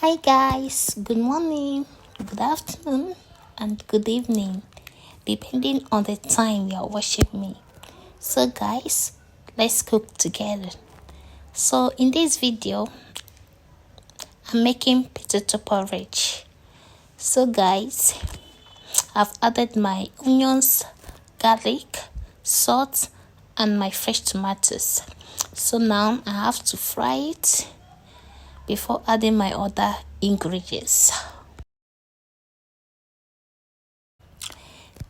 Hi guys, good morning, good afternoon, and good evening, depending on the time you're watching me. So guys, let's cook together. So in this video, I'm making potato porridge. So guys, I've added my onions, garlic, salt, and my fresh tomatoes. So now I have to fry it before adding my other ingredients.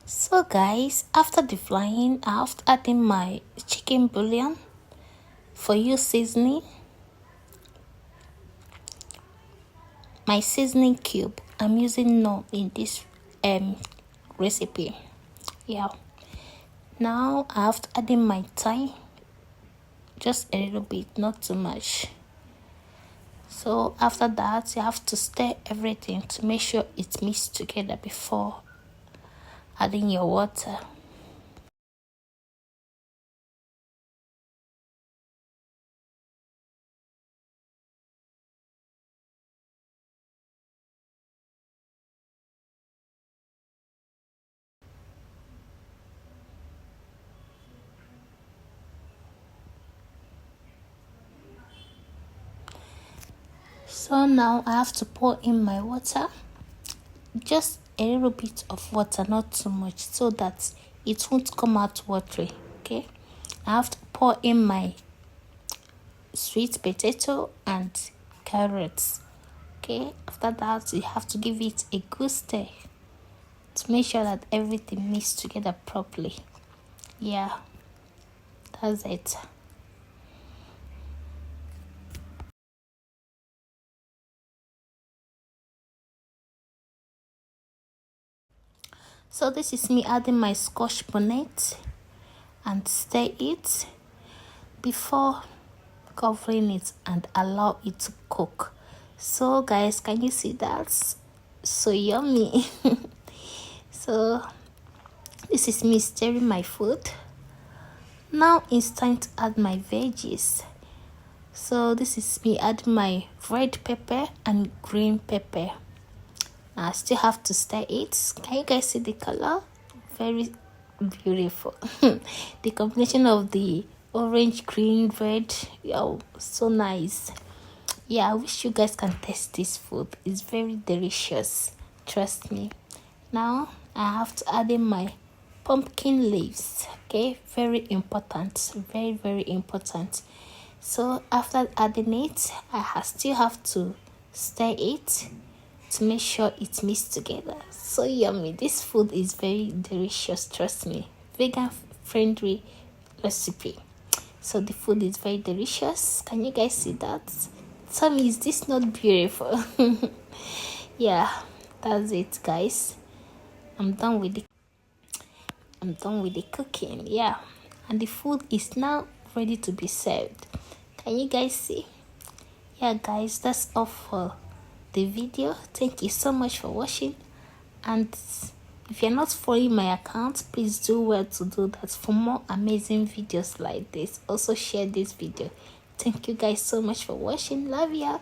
So guys, after the frying, I have to add in my chicken bouillon for you seasoning, my seasoning cube. I'm using none in this recipe. Yeah. Now I have to add in my thyme, just a little bit, not too much. So after that, you have to stir everything to make sure it mixes together before adding your water. So now I have to pour in my water, just a little bit of water, not too much, so that it won't come out watery. Okay, I have to pour in my sweet potato and carrots. Okay, after that you have to give it a good stir to make sure that everything mixes together properly. Yeah, that's it. So this is me adding my scotch bonnet and stir it before covering it and allow it to cook. So guys, can you see that? So yummy. So this is me stirring my food. Now it's time to add my veggies. So this is me adding my red pepper and green pepper. I still have to stir it. Can you guys see the color? Very beautiful. The combination of the orange, green, red, oh, so nice. Yeah, I wish you guys can taste this food. It's very delicious, trust me. Now I have to add in my pumpkin leaves. Okay, very important, very important. So after adding it, I still have to stir it to make sure it mixes together. So yummy. This food is very delicious, trust me. Vegan friendly recipe. So the food is very delicious. Can you guys see that? Tell me, is this not beautiful? Yeah, that's it guys. I'm done with the cooking. Yeah, and the food is now ready to be served. Can you guys see? Yeah guys, that's all for the video. Thank you so much for watching, and if you're not following my account, please do well to do that for more amazing videos like this. Also share this video. Thank you guys so much for watching. Love ya.